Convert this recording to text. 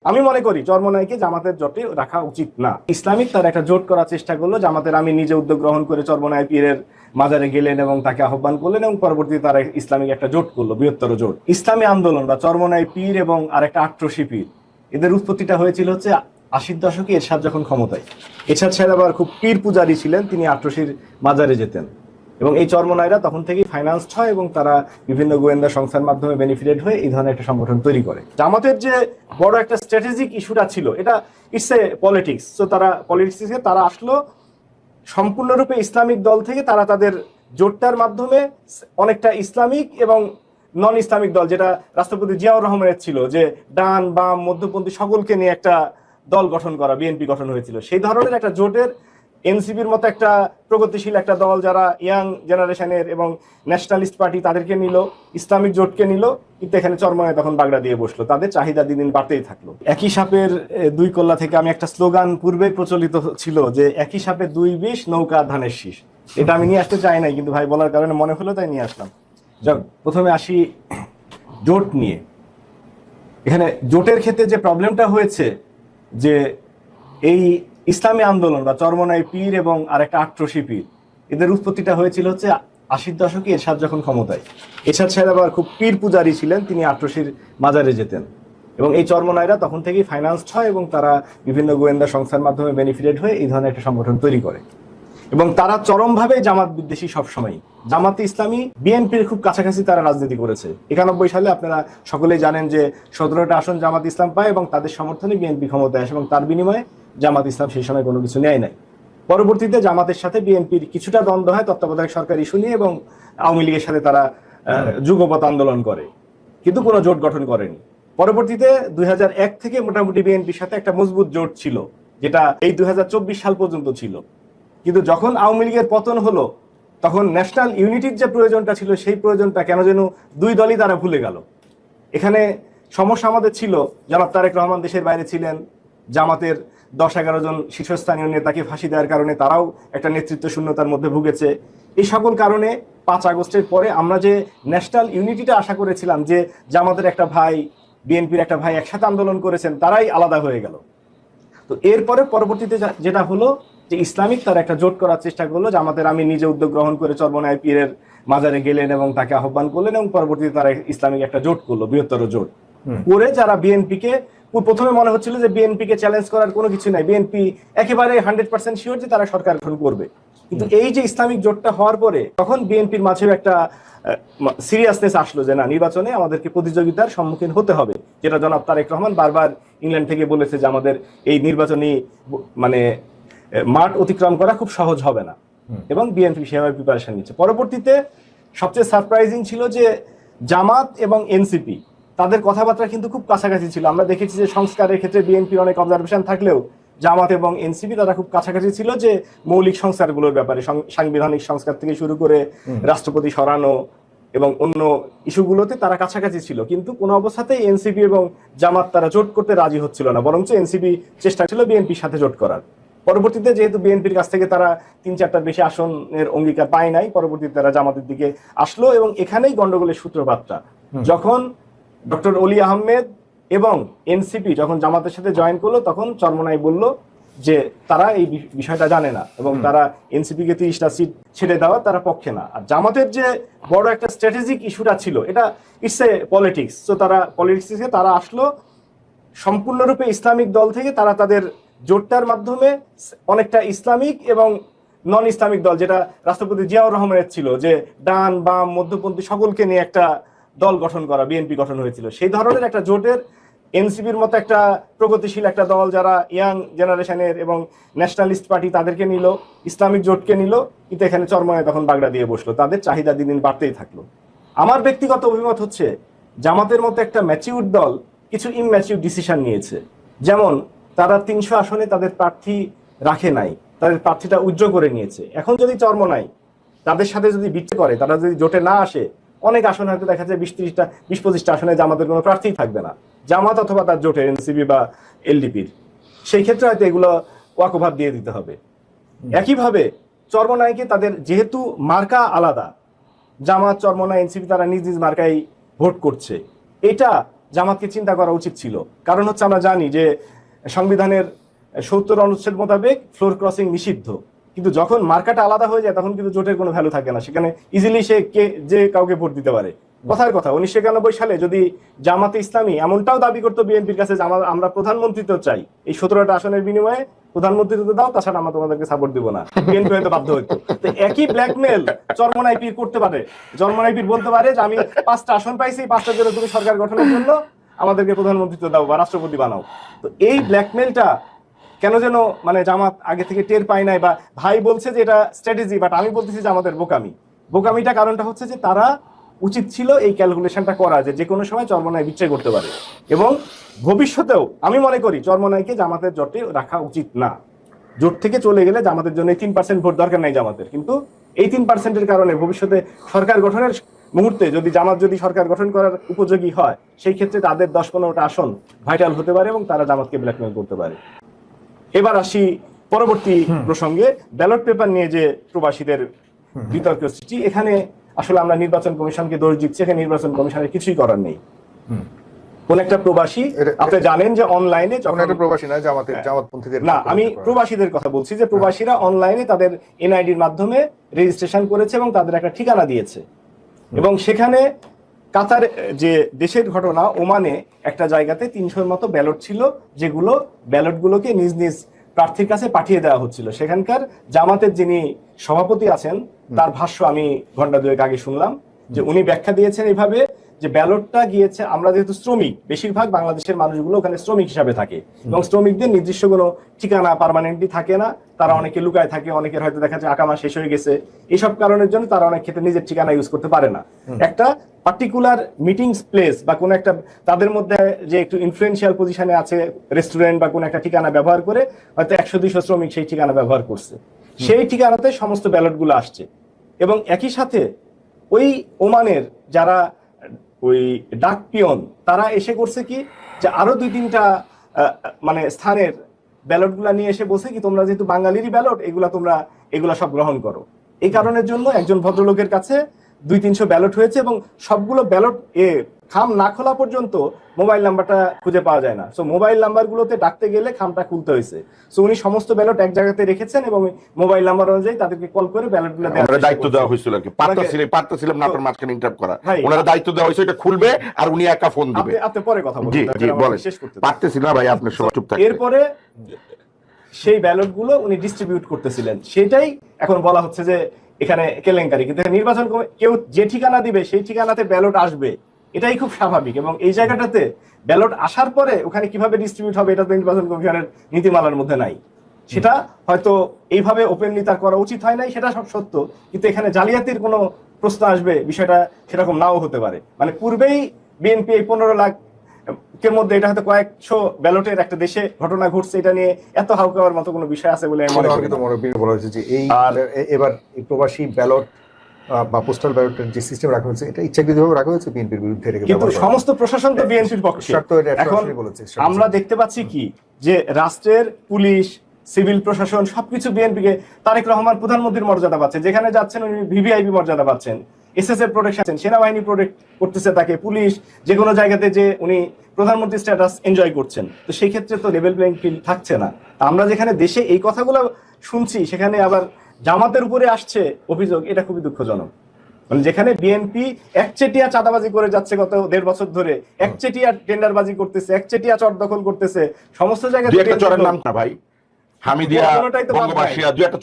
আমি মনে করি চরমোনাইকে জামাতের জোটে রাখা উচিত না। ইসলামিক তার একটা জোট করার চেষ্টা করলো, জামাতের আমি নিজে উদ্যোগ গ্রহণ করে চরমোনাই পীরের মাজারে গেলেন এবং তাকে আহ্বান করলেন এবং পরবর্তীতে তারা ইসলামিক একটা জোট করলো, বৃহত্তর জোট। ইসলামী আন্দোলন বা চরমোনাই পীর এবং আরেকটা আট্রসি পীর, এদের উৎপত্তিটা হয়েছিল হচ্ছে 80-র দশকে এরশাদ যখন ক্ষমতায়। এরশাদ সাহেব আবার খুব পীর পূজারী ছিলেন, তিনি আট্রসির মাজারে যেতেন এবং এই চরমোনাইরা তখন থেকেই ফাইন্যান্সড হয় এবং তারা বিভিন্ন গোয়েন্দা সংস্থার মাধ্যমে বেনিফিটেড হয়ে এই ধরনের একটা সংগঠন তৈরি করে। জামাতের যে বড় একটা স্ট্র্যাটেজিক ইস্যুটা ছিল, এটা ইটস এ পলিটিক্স। তো তারা পলিটিক্সে তারা আসলো সম্পূর্ণরূপে ইসলামিক দল থেকে, তারা তাদের জোটটার মাধ্যমে অনেকটা ইসলামিক এবং নন ইসলামিক দল, যেটা রাষ্ট্রপতি জিয়াউর রহমানের ছিল, যে ডান বাম মধ্যপন্থী সকলকে নিয়ে একটা দল গঠন করা, বিএনপি গঠন হয়েছিল, সেই ধরনের একটা জোটের এনসিপির মতো একটা প্রগতিশীল একটা দল যারা ইয়াং জেনারেশনের এবং ন্যাশনালিস্ট পার্টি তাদেরকে নিল, ইসলামিক জোটকে নিল, কিন্তু এখানে চরমোনাই তখন বাগড়া দিয়ে বসলো। তাদের চাহিদা দিন দিন বাড়তেই থাকলো। একই সাপের দুই কল্লা থেকে আমি একটা স্লোগান পূর্বে প্রচলিত ছিল যে একই সাপে দুই বিষ, নৌকা ধানের শীষ। এটা আমি নিয়ে আসতে চাই নাই, কিন্তু ভাই বলার কারণে মনে হলো তাই নিয়ে আসলাম। যাক, প্রথমে আসি জোট নিয়ে। এখানে জোটের ক্ষেত্রে যে প্রবলেমটা হয়েছে, যে এই ইসলামী আন্দোলন বা চরমোনাই পীর এবং আরেকটা আট্রসি পীর, এদের উৎপত্তিটা হয়েছিল হচ্ছে 80-র দশকে এরশাদ যখন ক্ষমতায়। এরশাদ সাহেব আবার খুব পীর পূজারী ছিলেন, তিনি আট্রসির মাজারে যেতেন এবং এই চরমোনাইরা তখন থেকেই ফাইন্যান্সড হয় এবং তারা বিভিন্ন গোয়েন্দা সংস্থার মাধ্যমে বেনিফিটেড হয়ে এই ধরনের একটা সংগঠন তৈরি করে এবং তারা চরমভাবে জামাত বিদ্বেষী। সবসময় জামাতে ইসলামী বিএনপির খুব কাছাকাছি তারা রাজনীতি করেছে। 91 সালে আপনারা সকলেই জানেন যে 17টা আসন জামাত ইসলাম পায় এবং তাদের সমর্থনে বিএনপি ক্ষমতায় আসে এবং তার বিনিময়ে জামাত ইসলাম সেই সময় কোনো কিছু নেয় নাই। পরবর্তীতে জামাতের সাথে বিএনপির কিছুটা দ্বন্দ্ব হয় তত্ত্বাবধায়ক সরকার ইস্যু নিয়ে এবং আওয়ামী লীগের সাথে তারা যুগপৎ আন্দোলন করে, কিন্তু কোনো জোট গঠন করেনি। পরবর্তীতে 2001 থেকে মোটামুটি বিএনপির সাথে একটা মজবুত জোট ছিল, যেটা এই 2024 সাল পর্যন্ত ছিল। কিন্তু যখন আওয়ামী লীগের পতন হলো, তখন ন্যাশনাল ইউনিটির যে প্রয়োজনটা ছিল, সেই প্রয়োজনটা কেন যেন দুই দলই তারা ভুলে গেল। এখানে সমস্যা আমাদের ছিল, জনাব তারেক রহমান দেশের বাইরে ছিলেন, জামাতের 10-11 জন শীর্ষস্থানীয় নেতাকে ফাঁসি দেওয়ার কারণে তারাও একটা নেতৃত্ব শূন্যতার মধ্যে ভুগেছে। এই সকল কারণে 5 আগস্টের পরে আমরা যে ন্যাশনাল ইউনিটিটা আশা করেছিলাম, যে জামাতের একটা ভাই বিএনপির একটা ভাই একসাথে আন্দোলন করেছেন, তারাই আলাদা হয়ে গেল। তো এরপরে পরবর্তীতে যেটা হলো, যে ইসলামিক তার একটা জোট করার চেষ্টা করলো, জামাতের আমি নিজে উদ্যোগ গ্রহণ করে চরমোনাই পীরের মাজারে গেলেন এবং তাকে আহ্বান করলেন এবং পরবর্তীতে তারা ইসলামিক একটা জোট করলো, বৃহত্তর জোট করে, যারা বিএনপিকে প্রথমে মনে হচ্ছিল যে বিএনপিকে চ্যালেঞ্জ করার কোনো কিছু নাই, বিএনপি একেবারে 100% শিওর যে তারা সরকার গঠন করবে। কিন্তু এই যে ইসলামিক জোটটা হওয়ার পরে তখন বিএনপির মাঝেও একটা সিরিয়াসনেস আসলো যে না, নির্বাচনে আমাদেরকে প্রতিযোগিতার সম্মুখীন হতে হবে, যেটা জনাব তারেক রহমান বারবার ইংল্যান্ড থেকে বলেছে যে আমাদের এই নির্বাচনী মানে মাঠ অতিক্রম করা খুব সহজ হবে না, এবং বিএনপি সেভাবে প্রিপারেশন নিচ্ছে। পরবর্তীতে সবচেয়ে সারপ্রাইজিং ছিল যে জামাত এবং এনসিপি তাদের কথাবার্তা কিন্তু খুব কাছাকাছি ছিল। আমরা দেখেছি যে সংস্কারের ক্ষেত্রে বিএনপির অনেক অবজারভেশন থাকলেও জামাত এবং এনসিপি তারা খুব কাছাকাছি ছিল, যে মৌলিক সংস্কারগুলোর ব্যাপারে, সাংবিধানিক সংস্কার থেকে শুরু করে রাষ্ট্রপতি সরানো এবং অন্য ইস্যুগুলোতে তারা কাছাকাছি ছিল। কিন্তু কোনো অবস্থাতেই এনসিপি এবং জামাত তারা জোট করতে রাজি হচ্ছিল না, বরঞ্চ এনসিপি চেষ্টা ছিল বিএনপির সাথে জোট করার। পরবর্তীতে যেহেতু বিএনপির কাছ থেকে তারা 3-4টার বেশি আসনের অঙ্গীকার পায় নাই, পরবর্তীতে তারা জামাতের দিকে আসলো এবং এখানেই গন্ডগোলের সূত্রপাতটা। যখন ডক্টর অলি আহমেদ এবং এনসিপি যখন জামাতের সাথে জয়েন করলো, তখন চরমোনাই বলল যে তারা এই বিষয়টা জানে না এবং তারা এনসিপিকে 30টা সিট ছেড়ে দেওয়া তারা পক্ষে না। আর জামাতের যে বড় একটা স্ট্র্যাটেজিক ইস্যুটা ছিল, এটা ইটস এ পলিটিক্স। তো তারা পলিটিক্সে তারা আসলো সম্পূর্ণরূপে ইসলামিক দল থেকে, তারা তাদের জোটটার মাধ্যমে অনেকটা ইসলামিক এবং নন ইসলামিক দল, যেটা রাষ্ট্রপতি জিয়াউর রহমানের ছিল, যে ডান বাম মধ্যপন্থী সকলকে নিয়ে একটা দল গঠন করা, বিএনপি গঠন হয়েছিল, সেই ধরনের একটা জোটের এনসিপির মতো একটা প্রগতিশীল একটা দল যারা ইয়াং জেনারেশনের এবং ন্যাশনালিস্ট পার্টি তাদেরকে নিল, ইসলামিক জোটকে নিল, কিন্তু এখানে চরমোনাই তখন বাগড়া দিয়ে বসলো। তাদের চাহিদা দিন দিন বাড়তেই থাকলো। আমার ব্যক্তিগত অভিমত হচ্ছে, জামাতের মতো একটা ম্যাচিউর দল কিছু ইমম্যাচিউর ডিসিশন নিয়েছে। যেমন তারা 300 আসনে তাদের প্রার্থী রাখে নাই, তাদের প্রার্থীটা উইথড্র করে নিয়েছে। এখন যদি চরমোনাই তাদের সাথে যদি বিট্রে করে, তারা যদি জোটে না আসে, অনেক আসন হয়তো দেখা যায় 20-25টা আসনে জামাতের কোনো প্রার্থী থাকবে না, জামাত অথবা তার জোটের এনসিপি বা এলডিপির। সেই ক্ষেত্রে হয়তো এগুলো ওয়াকওভার দিয়ে দিতে হবে। একইভাবে চরমোনাইকে তাদের যেহেতু মার্কা আলাদা, জামাত চরমোনাই এনসিপি তারা নিজ নিজ মার্কায় ভোট করছে, এটা জামাতকে চিন্তা করা উচিত ছিল। কারণ হচ্ছে আমরা জানি যে সংবিধানের 70 অনুচ্ছেদ মোতাবেক ফ্লোর ক্রসিং নিষিদ্ধ, কিন্তু যখন মার্কাটা আলাদা হয়ে যায় তখন কিন্তু জোটের কোনো ভ্যালু থাকে না, সেখানে ইজিলি সে যে কাউকে ভোট দিতে পারে। কথার কথা 1991 সালে যদি জামাতে ইসলামী এমনটাও দাবি করতো বিএনপির কাছে যে আমরা প্রধানমন্ত্রিত্ব চাই, এই 17টা আসনের বিনিময়ে প্রধানমন্ত্রিত্ব দাও, তাছাড়া আমরা তোমাদেরকে সাপোর্ট দিব না, বিএনপি হয়তো বাধ্য হইতো। তো একই ব্ল্যাকমেল চরমনাই পীর করতে পারে। চরমনাই পীর বলতে পারে যে আমি 5টা আসন পাইছি, 5টার জন্য তুমি সরকার গঠনের জন্য আমাদেরকে প্রধানমন্ত্রিত্ব দাও বা রাষ্ট্রপতি বানাও। তো এই ব্ল্যাকমেলটা কেন যেন মানে জামাত আগে থেকে টের পায় নাই, বা ভাই বলছে যে এটা স্ট্র্যাটেজি, বাট আমি বলতেছি যে আমাদের বোকামিটা কারণটা হচ্ছে যে তারা উচিত ছিল এই ক্যালকুলেশনটা করা যে কোনো সময় চরমনাই বিচ্ছেদ করতে পারে। এবং ভবিষ্যতেও আমি মনে করি চরমনাইকে জামাতের জোটে রাখা উচিত না। জোট থেকে চলে গেলে জামাতের জন্য 3% ভোট দরকার নাই জামাতের, কিন্তু এই 3%-এর কারণে ভবিষ্যতে সরকার গঠনের মুহূর্তে যদি জামাত সরকার গঠন করার উপযোগী হয়, সেই ক্ষেত্রে তাদের 10-15টা আসন ভাইটাল হতে পারে এবং তারা জামাতকে ব্ল্যাকমেল করতে পারে। এবার আসি পরবর্তী প্রসঙ্গে, ব্যালট পেপার নিয়ে যে প্রবাসীদের বিতর্ক সৃষ্টি। এখানে আসলে আমরা নির্বাচন কমিশনকে দোষ দিচ্ছি, এখানে নির্বাচন কমিশনের কিছুই করার নেই। কোন একটা প্রবাসী, আপনি জানেন যে অনলাইনে প্রবাসী না, জামাতপন্থীদের না, আমি প্রবাসীদের কথা বলছি, যে প্রবাসীরা অনলাইনে তাদের এনআইডির মাধ্যমে রেজিস্ট্রেশন করেছে এবং তাদের একটা ঠিকানা দিয়েছে। এবং সেখানে কাতার যে দেশের ঘটনা, ওমানে একটা জায়গাতে 300-এর মতো ব্যালট ছিল, যেগুলো ব্যালটগুলোকে নিজ নিজ প্রার্থীর কাছে পাঠিয়ে দেওয়া হচ্ছিল। সেখানকার জামাতের যিনি সভাপতি আছেন তার ভাষ্য আমি ঘন্টা দুয়েক আগে শুনলাম, যে উনি ব্যাখ্যা দিয়েছেন এইভাবে যে ব্যালটটা গিয়েছে, আমরা যেহেতু শ্রমিক, বেশিরভাগ বাংলাদেশের মানুষগুলো ওখানে শ্রমিক হিসাবে থাকে এবং শ্রমিকদের নির্দিষ্ট কোনো ঠিকানা পার্মানেন্টলি থাকে না, তারা অনেকে লুকায় থাকে, অনেকের হয়তো দেখা যায় আকামা শেষ হয়ে গেছে, এইসব কারণের জন্য তারা অনেক ক্ষেত্রে নিজের ঠিকানা ইউজ করতে পারে না। একটা পার্টিকুলার মিটিংস প্লেস বা কোনো একটা তাদের মধ্যে যে একটু ইনফ্লুয়েন্সিয়াল পজিশনে আছে, রেস্টুরেন্ট বা কোনো একটা ঠিকানা ব্যবহার করে হয়তো 100-200 শ্রমিক সেই ঠিকানা ব্যবহার করছে, সেই ঠিকানাতে সমস্ত ব্যালটগুলো আসছে। এবং একই সাথে ওই ওমানের যারা ওই ডাক পিয়ন, তারা এসে করছে কি, যে আরো 2-3টা মানে স্থানের ব্যালটগুলা নিয়ে এসে বলছে কি, তোমরা যেহেতু বাঙালিরই ব্যালট, এগুলা সব গ্রহণ করো। এই কারণের জন্য একজন ভদ্রলোকের কাছে 200-300 ব্যালট হয়েছে এবং সবগুলো ব্যালট খাম না খোলা পর্যন্ত মোবাইল নাম্বারটা খুঁজে পাওয়া যায় না। সো মোবাইল নাম্বারগুলোতে ডাকতে গেলে খামটা খুলতে হয়েছে। সো উনি সমস্ত ব্যালট এক জায়গাতে রেখেছেন এবং মোবাইল নাম্বার অনুযায়ী তাদেরকে কল করে ব্যালটগুলো দেওয়ার দায়িত্ব দেওয়া হয়েছিল আর কি। পারতেছিলাম না আপনার মাঝখানে ইন্টারাপ্ট করা, ওনারা দায়িত্ব দেওয়া হয়েছে এটা খুলবে আর উনি একা ফোন দিবে। আপনি পরে কথা বলুন। জি জি বলেন। পারতেছি না ভাই, আপনি সবাই চুপ থাকেন। এরপরে সেই ব্যালটগুলো উনি ডিস্ট্রিবিউট করতেছিলেন, সেটাই এখন বলা হচ্ছে যে এখানে কেলেঙ্কারি। কিন্তু নির্বাচন কেউ যে ঠিকানা দিবে সেই ঠিকানাতে ব্যালট আসবে, এটাই খুব স্বাভাবিক। এবং এই জায়গাটাতে ব্যালট আসার পরে ওখানে কিভাবে ডিস্ট্রিবিউট হবে, এটা তো নির্বাচন কমিশনের নীতিমালার মধ্যে নাই। সেটা হয়তো এইভাবে ওপেনলি তার করা উচিত হয় নাই, সেটা সব সত্য, কিন্তু এখানে জালিয়াতির কোনো প্রশ্ন আসবে, বিষয়টা সেরকম নাও হতে পারে। মানে পূর্বেই বিএনপি এই 15 লাখ এর মধ্যে এটা হয়তো কয়েকশো ব্যালটের একটা দেশে ঘটনা ঘটছে, এটা নিয়ে এত হাউকাওয়ার মতো কোনো বিষয় আছে বলে মনে করি না। বলা হয়েছে যে এবার প্রবাসী ব্যালট বা পোস্টাল ব্যালটের যে সিস্টেম রাখা হয়েছে, এটা ইচ্ছাকৃতভাবে রাখা হয়েছে বিএনপির বিরুদ্ধে। কিন্তু সমস্ত প্রশাসন তো বিএনপির পক্ষে। এখন আমরা দেখতে পাচ্ছি কি, যে রাষ্ট্রের পুলিশ, সিভিল প্রশাসন সবকিছু বিএনপিকে, তারেক রহমান প্রধানমন্ত্রীর মর্যাদা পাচ্ছেন, যেখানে যাচ্ছেন উনি ভিভিআইপি মর্যাদা পাচ্ছেন, এসএসএফ প্রোটেকশন, সেনাবাহিনী প্রোটেক্ট করতেছে তাকে, পুলিশ যে কোনো জায়গাতে যে উনি প্রধানমন্ত্রী স্ট্যাটাস এনজয় করছেন। তো সেই ক্ষেত্রে তো লেভেল প্লেইং ফিল্ড থাকছে না। আমরা যেখানে দেশে এই কথাগুলো শুনছি, সেখানে আবার জামাতের উপরে আসছে অভিযোগ, এটা খুবই দুঃখজনক। মানে যেখানে বিএনপি একচেটিয়া চাঁদাবাজি করে যাচ্ছে গত 1.5 বছর ধরে, একচেটিয়া টেন্ডারবাজি করতেছে, একচেটিয়া চর দখল করতেছে সমস্ত জায়গায়। চরের নাম না ভাই, হামিদিয়া, বঙ্গবাসিয়া, 2 একটা